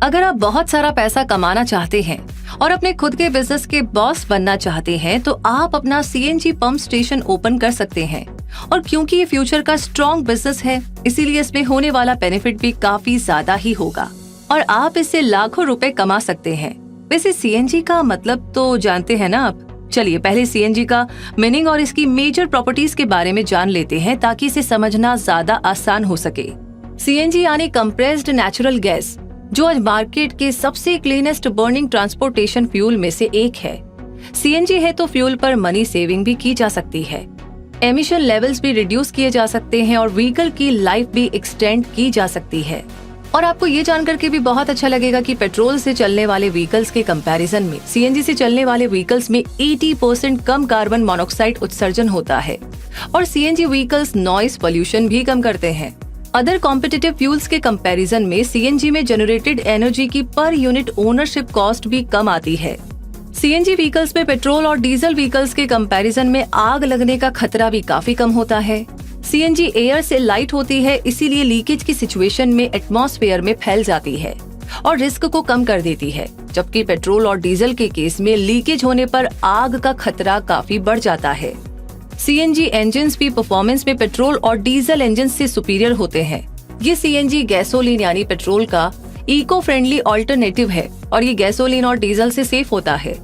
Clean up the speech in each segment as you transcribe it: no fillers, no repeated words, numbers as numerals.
अगर आप बहुत सारा पैसा कमाना चाहते हैं और अपने खुद के बिजनेस के बॉस बनना चाहते हैं तो आप अपना सीएनजी पंप स्टेशन ओपन कर सकते हैं। और क्योंकि ये फ्यूचर का स्ट्रॉन्ग बिजनेस है, इसीलिए इसमें होने वाला बेनिफिट भी काफी ज्यादा ही होगा और आप इससे लाखों रुपए कमा सकते हैं। वैसे सीएनजी का मतलब तो जानते हैं ना आप? चलिए पहले सीएनजी का मीनिंग और इसकी मेजर प्रॉपर्टीज के बारे में जान लेते हैं ताकि इसे समझना ज्यादा आसान हो सके। सीएनजी यानी कंप्रेस्ड नेचुरल गैस, जो आज मार्केट के सबसे क्लीनेस्ट बर्निंग ट्रांसपोर्टेशन फ्यूल में से एक है। सीएनजी है तो फ्यूल पर मनी सेविंग भी की जा सकती है, एमिशन लेवल्स भी रिड्यूस किए जा सकते हैं और व्हीकल की लाइफ भी एक्सटेंड की जा सकती है। और आपको ये जानकर के भी बहुत अच्छा लगेगा कि पेट्रोल से चलने वाले व्हीकल्स के कंपैरिजन में सीएनजी से चलने वाले व्हीकल्स में 80% कम कार्बन मोनोऑक्साइड उत्सर्जन होता है और सीएनजी व्हीकल्स नॉइस पोल्यूशन भी कम करते हैं। अदर कॉम्पिटिटिव फ्यूल्स के कंपैरिजन में सीएनजी में जनरेटेड एनर्जी की पर यूनिट ओनरशिप कॉस्ट भी कम आती है। सीएनजी व्हीकल्स में पेट्रोल और डीजल व्हीकल्स के कंपैरिजन में आग लगने का खतरा भी काफी कम होता है। सीएनजी एयर से लाइट होती है, इसीलिए लीकेज की सिचुएशन में एटमॉस्फेयर में फैल जाती है और रिस्क को कम कर देती है, जबकि पेट्रोल और डीजल के केस में लीकेज होने पर आग का खतरा काफी बढ़ जाता है। सीएनजी इंजन्स भी परफॉर्मेंस में पेट्रोल और डीजल इंजन से सुपीरियर होते हैं। ये सीएनजी गैसोलीन यानी पेट्रोल का इको फ्रेंडली ऑल्टरनेटिव है और ये गैसोलीन और डीजल से सेफ होता है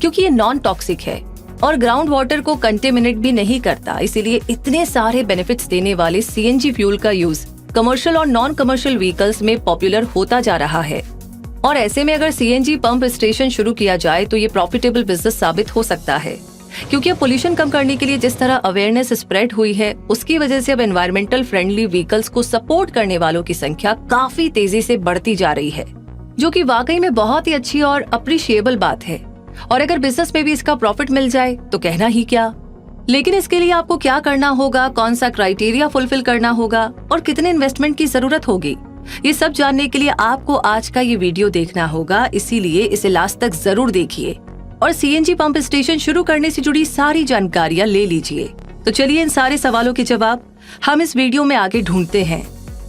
क्योंकि ये नॉन टॉक्सिक है और ग्राउंड वाटर को कंटेमिनेट भी नहीं करता। इसीलिए इतने सारे बेनिफिट्स देने वाले सीएनजी फ्यूल का यूज कमर्शियल और नॉन कमर्शियल व्हीकल्स में पॉपुलर होता जा रहा है। और ऐसे में अगर सीएनजी पंप स्टेशन शुरू किया जाए तो ये प्रॉफिटेबल बिजनेस साबित हो सकता है, क्योंकि अब पोल्यूशन कम करने के लिए जिस तरह अवेयरनेस स्प्रेड हुई है उसकी वजह से अब एनवायरमेंटल फ्रेंडली व्हीकल्स को सपोर्ट करने वालों की संख्या काफी तेजी से बढ़ती जा रही है, जो कि वाकई में बहुत ही अच्छी और अप्रिशिएबल बात है। और अगर बिजनेस में भी इसका प्रॉफिट मिल जाए तो कहना ही क्या। लेकिन इसके लिए आपको क्या करना होगा, कौन सा क्राइटेरिया फुलफिल करना होगा और कितने इन्वेस्टमेंट की जरूरत होगी, ये सब जानने के लिए आपको आज का ये वीडियो देखना होगा। इसीलिए इसे लास्ट तक जरूर देखिए और सीएनजी पंप स्टेशन शुरू करने से जुड़ी सारी जानकारियां ले लीजिए। तो चलिए इन सारे सवालों के जवाब हम इस वीडियो में आगे ढूंढते हैं।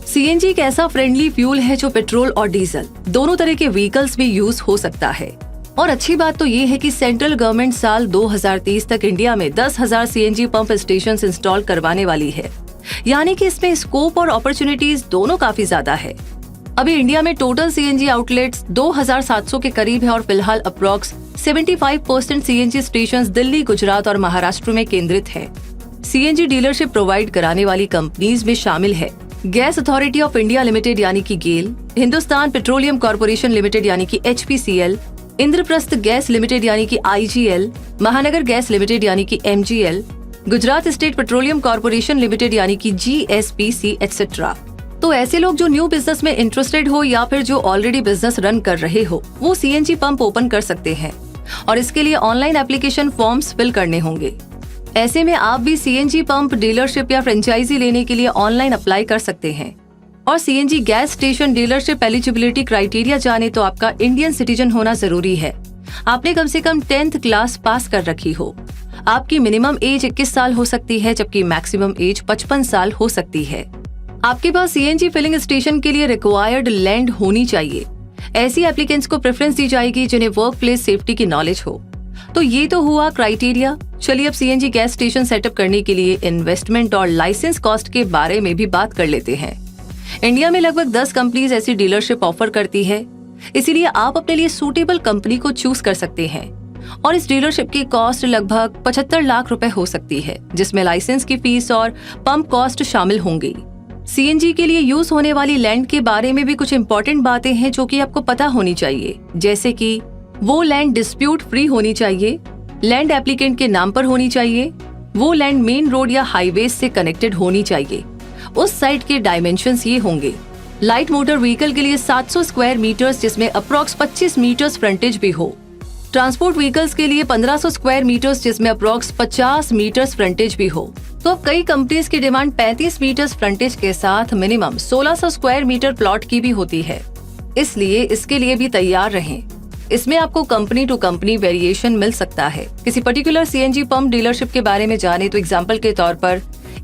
सीएनजी एक ऐसा फ्रेंडली फ्यूल है जो पेट्रोल और डीजल दोनों तरह के व्हीकल्स में यूज हो सकता है। और अच्छी बात तो ये है कि सेंट्रल गवर्नमेंट साल 2030 तक इंडिया में 10,000 सीएनजी पंप स्टेशन इंस्टॉल करवाने वाली है, यानी कि इसमें स्कोप और अपॉर्चुनिटीज दोनों काफी ज्यादा है। अभी इंडिया में टोटल सीएनजी आउटलेट्स 2,700 के करीब है और फिलहाल approx 75% CNG stations Delhi, Gujarat और महाराष्ट्र में केंद्रित है। सीएनजी डीलरशिप प्रोवाइड कराने वाली कंपनीज में शामिल है gas authority of India limited यानी कि गेल, हिंदुस्तान पेट्रोलियम कॉर्पोरेशन लिमिटेड यानी कि HPCL, इंद्रप्रस्थ गैस लिमिटेड यानी कि IGL, महानगर गैस लिमिटेड यानी कि MGL, Gujarat state petroleum corporation limited यानी कि GSPC एक्सेट्रा। तो ऐसे लोग जो न्यू बिजनेस में इंटरेस्टेड हो या फिर जो ऑलरेडी बिजनेस रन कर रहे हो, वो सीएनजी पंप ओपन कर सकते हैं और इसके लिए ऑनलाइन एप्लीकेशन फॉर्म्स फिल करने होंगे। ऐसे में आप भी सीएनजी पंप डीलरशिप या फ्रेंचाइजी लेने के लिए ऑनलाइन अप्लाई कर सकते हैं। और CNG gas station dealership eligibility criteria जाने तो आपका इंडियन सिटीजन होना जरूरी है। आपने कम से कम 10th क्लास पास कर रखी हो। आपकी मिनिमम एज 21 साल हो सकती है, जबकि मैक्सिमम एज 55 साल हो सकती है। आपके पास सीएनजी फिलिंग स्टेशन के लिए रिक्वायर्ड लैंड होनी चाहिए। ऐसी एप्लीकेंट्स को प्रेफरेंस दी जाएगी जिन्हें वर्क प्लेस सेफ्टी की नॉलेज हो। तो ये तो हुआ क्राइटेरिया। चलिए अब सीएनजी गैस स्टेशन सेटअप करने के लिए इन्वेस्टमेंट और लाइसेंस कॉस्ट के बारे में भी बात कर लेते हैं। इंडिया में लगभग 10 कंपनीज ऐसी डीलरशिप ऑफर करती है, इसीलिए आप अपने लिए सूटेबल कंपनी को चूज कर सकते हैं। और इस डीलरशिप की कॉस्ट लगभग 75 लाख रुपए हो सकती है, जिसमें लाइसेंस की फीस और पंप कॉस्ट शामिल होंगी। सीएनजी के लिए यूज होने वाली लैंड के बारे में भी कुछ इंपॉर्टेंट बातें हैं जो कि आपको पता होनी चाहिए, जैसे कि वो लैंड डिस्प्यूट फ्री होनी चाहिए, लैंड एप्लीकेंट के नाम पर होनी चाहिए, वो लैंड मेन रोड या हाईवे से कनेक्टेड होनी चाहिए। उस साइट के डायमेंशंस ये होंगे: लाइट मोटर व्हीकल के लिए 700 स्क्वायर मीटर्स जिसमें अप्रॉक्स 25 मीटर्स फ्रंटेज भी हो, ट्रांसपोर्ट व्हीकल्स के लिए 1500 स्क्वायर मीटर्स जिसमें अप्रॉक्स 50 मीटर्स फ्रंटेज भी हो। तो अब कई कंपनीज की डिमांड 35 मीटर्स फ्रंटेज के साथ मिनिमम 1600 स्क्वायर मीटर प्लॉट की भी होती है, इसलिए इसके लिए भी तैयार रहें। इसमें आपको कंपनी टू कंपनी वेरिएशन मिल सकता है। किसी पर्टिकुलर सीएनजी पंप डीलरशिप के बारे में जाने तो एग्जांपल के तौर पर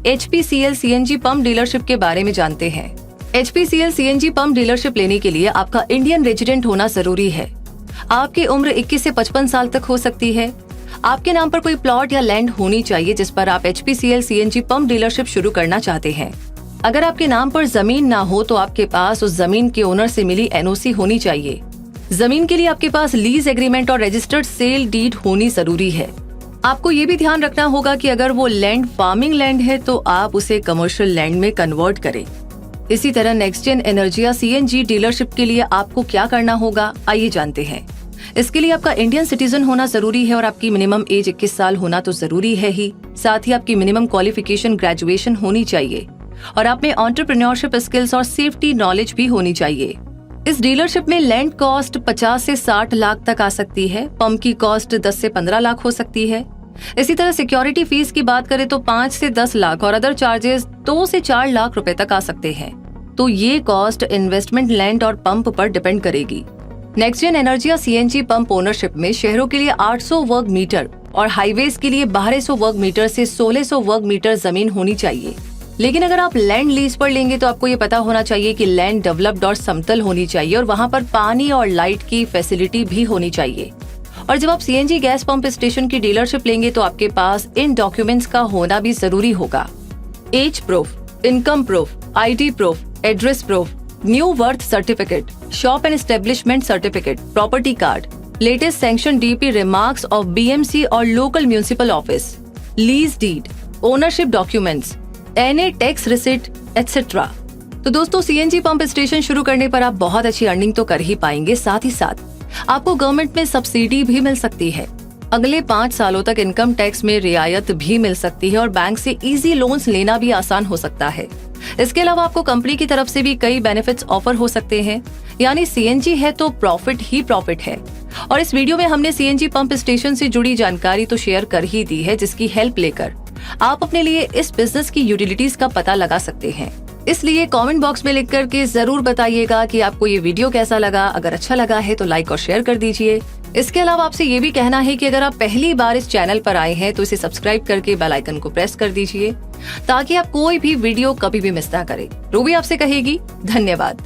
HPCL सीएनजी पंप डीलरशिप के बारे में जानते हैं। HPCL CNG पंप डीलरशिप लेने के लिए आपका इंडियन रेजिडेंट होना जरूरी है। आपकी उम्र 21 से 55 साल तक हो सकती है। आपके नाम पर कोई प्लॉट या लैंड होनी चाहिए जिस पर आप HPCL CNG पंप डीलरशिप शुरू करना चाहते हैं। अगर आपके नाम पर जमीन ना हो तो आपके पास उस जमीन के ओनर से मिली NOC होनी चाहिए। जमीन के लिए आपके पास लीज एग्रीमेंट और रजिस्टर्ड सेल डीड होनी जरूरी है। आपको ये भी ध्यान रखना होगा कि अगर वो लैंड फार्मिंग लैंड है तो आप उसे कमर्शियल लैंड में कन्वर्ट करें। इसी तरह नेक्स्टजेन एनर्जिया CNG डीलरशिप के लिए आपको क्या करना होगा, आइए जानते हैं। इसके लिए आपका इंडियन सिटीजन होना जरूरी है और आपकी मिनिमम एज 21 साल होना तो जरूरी है ही। साथ ही आपकी मिनिमम क्वालिफिकेशन ग्रेजुएशन होनी चाहिए और आप में एंटरप्रेन्योरशिप स्किल्स और सेफ्टी नॉलेज भी होनी चाहिए। इस डीलरशिप में लैंड कॉस्ट 50 से 60 लाख तक आ सकती है। पंप की कॉस्ट 10 से 15 लाख हो सकती है। इसी तरह सिक्योरिटी फीस की बात करें तो 5 से 10 लाख और अदर चार्जेस 2 से 4 लाख रुपए तक आ सकते हैं। तो ये कॉस्ट इन्वेस्टमेंट लैंड और पंप पर डिपेंड करेगी। नेक्स्टजेन एनर्जिया CNG पंप ओनरशिप में शहरों के लिए 800 वर्ग मीटर और हाईवेज के लिए 1200 वर्ग मीटर से 1600 वर्ग मीटर जमीन होनी चाहिए। लेकिन अगर आप लैंड लीज पर लेंगे तो आपको ये पता होना चाहिए कि लैंड डेवलप्ड और समतल होनी चाहिए और वहाँ पर पानी और लाइट की फैसिलिटी भी होनी चाहिए। और जब आप CNG गैस पंप स्टेशन की डीलरशिप लेंगे तो आपके पास इन डॉक्यूमेंट्स का होना भी जरूरी होगा। Age proof, income proof, ID proof, address proof, net worth certificate, shop and establishment certificate, property card, latest sanction DP remarks of BMC और local municipal office, lease deed, ownership documents, NA tax receipt etcetera. तो दोस्तों CNG pump station शुरू करने पर आप बहुत अच्छी earning तो कर ही पाएंगे, साथ ही साथ आपको गवर्नमेंट में सब्सिडी भी मिल सकती है। अगले 5 सालों तक इनकम टैक्स में रियायत भी मिल सकती है और बैंक से इजी लोन्स लेना भी आसान हो सकता है। इसके अलावा आपको कंपनी की तरफ से भी कई बेनिफिट्स ऑफर हो सकते हैं। यानी CNG है तो प्रॉफिट ही प्रॉफिट है। और इस वीडियो में हमने CNG पंप स्टेशन से जुड़ी जानकारी तो शेयर कर ही दी है, जिसकी हेल्प लेकर आप अपने लिए इस बिजनेस की यूटिलिटीज का पता लगा सकते हैं। इसलिए कमेंट बॉक्स में लिख करके जरूर बताइएगा कि आपको ये वीडियो कैसा लगा। अगर अच्छा लगा है तो लाइक और शेयर कर दीजिए। इसके अलावा आपसे ये भी कहना है कि अगर आप पहली बार इस चैनल पर आए हैं तो इसे सब्सक्राइब करके बेल आइकन को प्रेस कर दीजिए ताकि आप कोई भी वीडियो कभी भी मिस ना करें। रूबी आपसे कहेगी धन्यवाद।